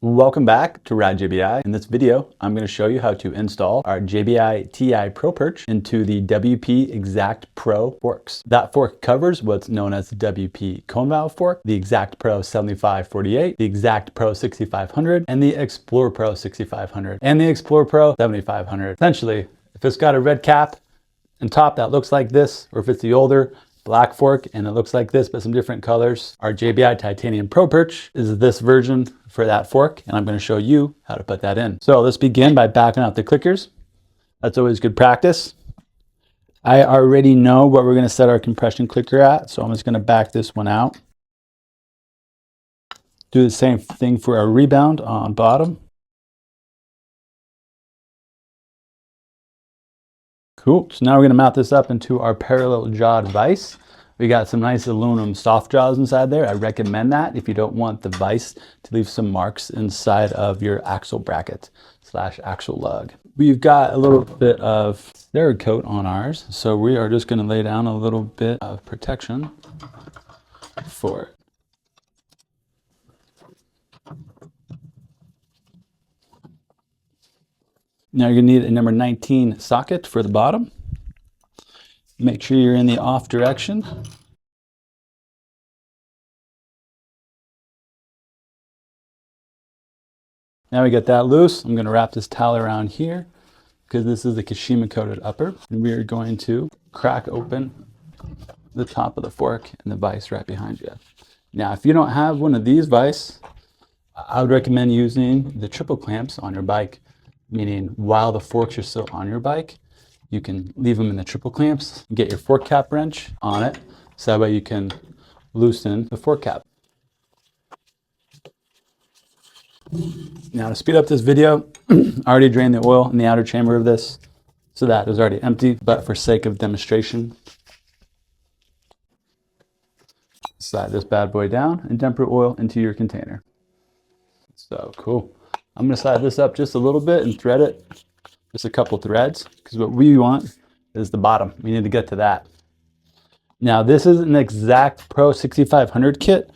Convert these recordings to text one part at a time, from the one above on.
Welcome back to Rad JBI. In this video, I'm going to show you how to install our JBI TI Pro Perch into the WP Exact Pro forks. That fork covers what's known as the WP cone valve fork, the Exact Pro 7548, the Exact Pro 6500, and the Explorer Pro 6500, and the Explorer Pro 7500. Essentially, if it's got a red cap and top that looks like this, or if it's the older black fork and it looks like this but some different colors, our JBI Titanium Pro Perch is this version for that fork, and I'm going to show you how to put that in. So let's begin by backing out the clickers. That's always good practice. I already know what we're going to set our compression clicker at, so I'm just going to back this one out. Do the same thing for our rebound on bottom. Cool, so now we're going to mount this up into our parallel jawed vise. We got some nice aluminum soft jaws inside there. I recommend that if you don't want the vise to leave some marks inside of your axle bracket / axle lug. We've got a little bit of Cerakote on ours, so we are just going to lay down a little bit of protection for it. Now you're going to need a number 19 socket for the bottom. Make sure you're in the off direction. Now we get that loose, I'm going to wrap this towel around here because this is the Kashima coated upper. And we are going to crack open the top of the fork and the vise right behind you. Now, if you don't have one of these vise, I would recommend using the triple clamps on your bike, meaning while the forks are still on your bike, you can leave them in the triple clamps and get your fork cap wrench on it, so that way you can loosen the fork cap. Now to speed up this video, I already drained the oil in the outer chamber of this, so that is already empty, but for sake of demonstration, slide this bad boy down and dump your oil into your container. So cool. I'm going to slide this up just a little bit and thread it, just a couple threads, because what we want is the bottom. We need to get to that. Now this is an Exact Pro 6500 kit,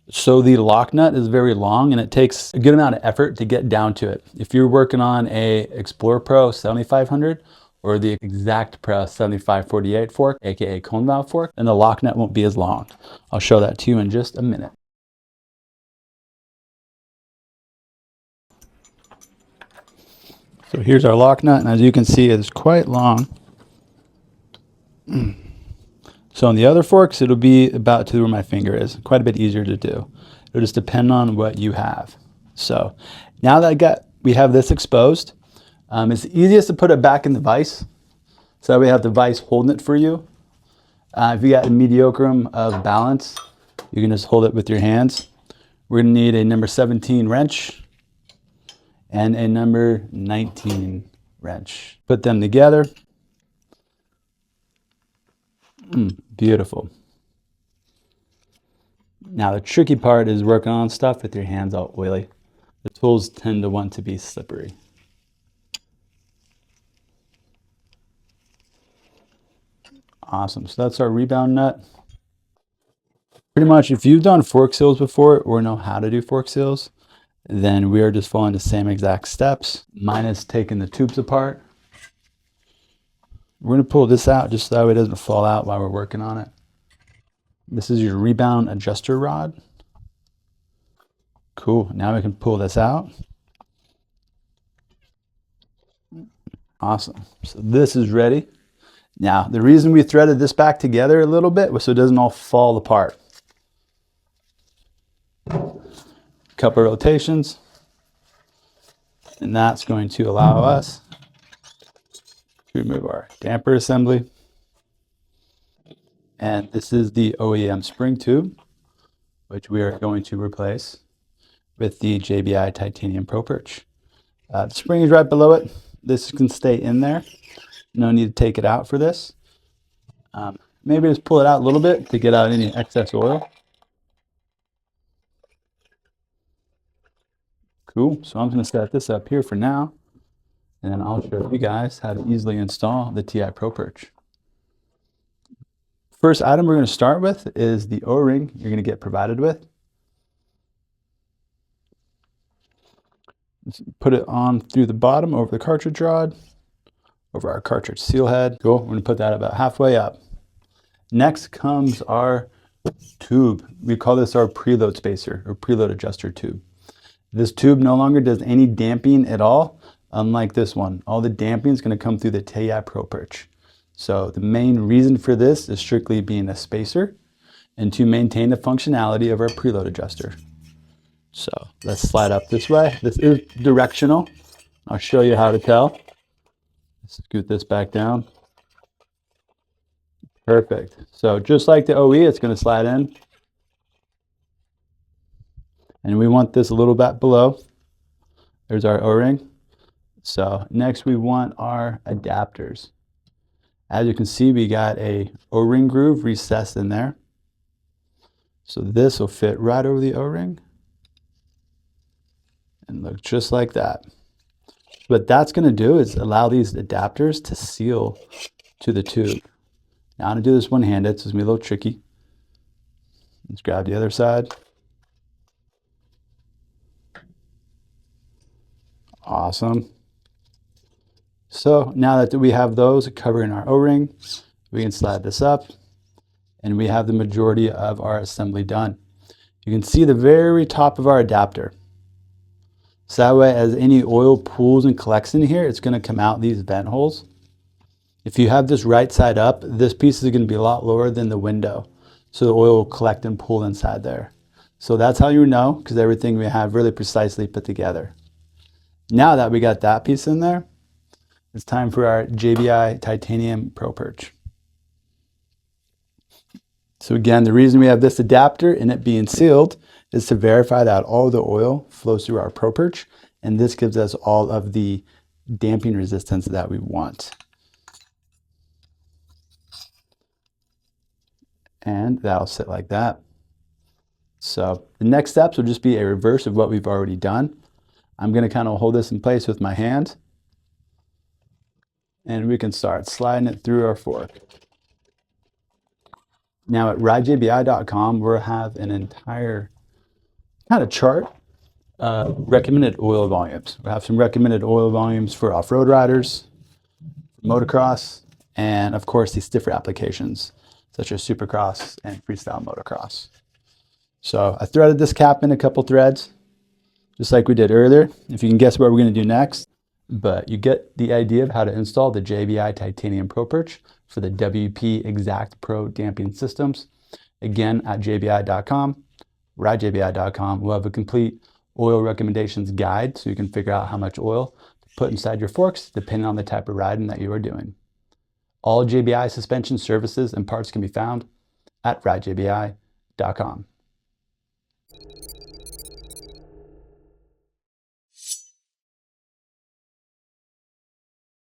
so the lock nut is very long and it takes a good amount of effort to get down to it. If you're working on a Explorer Pro 7500 or the Exact Pro 7548 fork, aka cone valve fork, then the lock nut won't be as long. I'll show that to you in just a minute. So here's our lock nut, and as you can see, it's quite long. So on the other forks, it'll be about to where my finger is. Quite a bit easier to do. It'll just depend on what you have. So now that we have this exposed, it's easiest to put it back in the vise. So that we have the vise holding it for you. If you got a mediocre of balance, you can just hold it with your hands. We're gonna need a number 17 wrench and a number 19 wrench. Put them together. Beautiful. Now the tricky part is working on stuff with your hands all oily. The tools tend to want to be slippery. Awesome, so that's our rebound nut. Pretty much if you've done fork seals before or know how to do fork seals, then we are just following the same exact steps, minus taking the tubes apart. We're going to pull this out just so that way it doesn't fall out while we're working on it. This is your rebound adjuster rod. Cool, now we can pull this out. Awesome, so this is ready. Now, the reason we threaded this back together a little bit was so it doesn't all fall apart. Couple rotations, and that's going to allow us to remove our damper assembly. And this is the OEM spring tube, which we are going to replace with the JBI Titanium Pro Perch. The spring is right below it. This can stay in there. No need to take it out for this. Maybe just pull it out a little bit to get out any excess oil. Cool, so I'm going to set this up here for now, and then I'll show you guys how to easily install the TI Pro Perch. First item we're going to start with is the O-ring you're going to get provided with. Let's put it on through the bottom over the cartridge rod, over our cartridge seal head. Cool, we're gonna put that about halfway up. Next comes our tube. We call this our preload spacer or preload adjuster tube. This tube no longer does any damping at all, unlike this one. All the damping is going to come through the TI Pro Perch. So the main reason for this is strictly being a spacer and to maintain the functionality of our preload adjuster. So let's slide up this way. This is directional. I'll show you how to tell. Let's scoot this back down. Perfect. So just like the OE, it's going to slide in. And we want this a little bit below. There's our O-ring. So next we want our adapters. As you can see, we got a O-ring groove recessed in there. So this will fit right over the O-ring and look just like that. What that's going to do is allow these adapters to seal to the tube. Now I'm going to do this one-handed, so it's going to be a little tricky. Let's grab the other side. Awesome. So now that we have those covering our O-ring, we can slide this up and we have the majority of our assembly done. You can see the very top of our adapter. So that way, as any oil pools and collects in here, it's going to come out these vent holes. If you have this right side up, this piece is going to be a lot lower than the window. So the oil will collect and pool inside there. So that's how you know, because everything we have really precisely put together. Now that we got that piece in there, it's time for our JBI Titanium Pro Perch. So again, the reason we have this adapter and it being sealed is to verify that all the oil flows through our Pro Perch, and this gives us all of the damping resistance that we want. And that'll sit like that. So the next steps will just be a reverse of what we've already done. I'm going to kind of hold this in place with my hand, and we can start sliding it through our fork. Now at ridejbi.com, we'll have an entire kind of chart recommended oil volumes. We'll have some recommended oil volumes for off-road riders, motocross, and of course these stiffer applications such as supercross and freestyle motocross. So I threaded this cap in a couple threads, just like we did earlier. If you can guess what we're going to do next, but you get the idea of how to install the JBI Titanium Pro Perch for the WP Exact Pro damping systems. Again, at jbi.com, ridejbi.com, we'll have a complete oil recommendations guide so you can figure out how much oil to put inside your forks depending on the type of riding that you are doing. All JBI suspension services and parts can be found at ridejbi.com.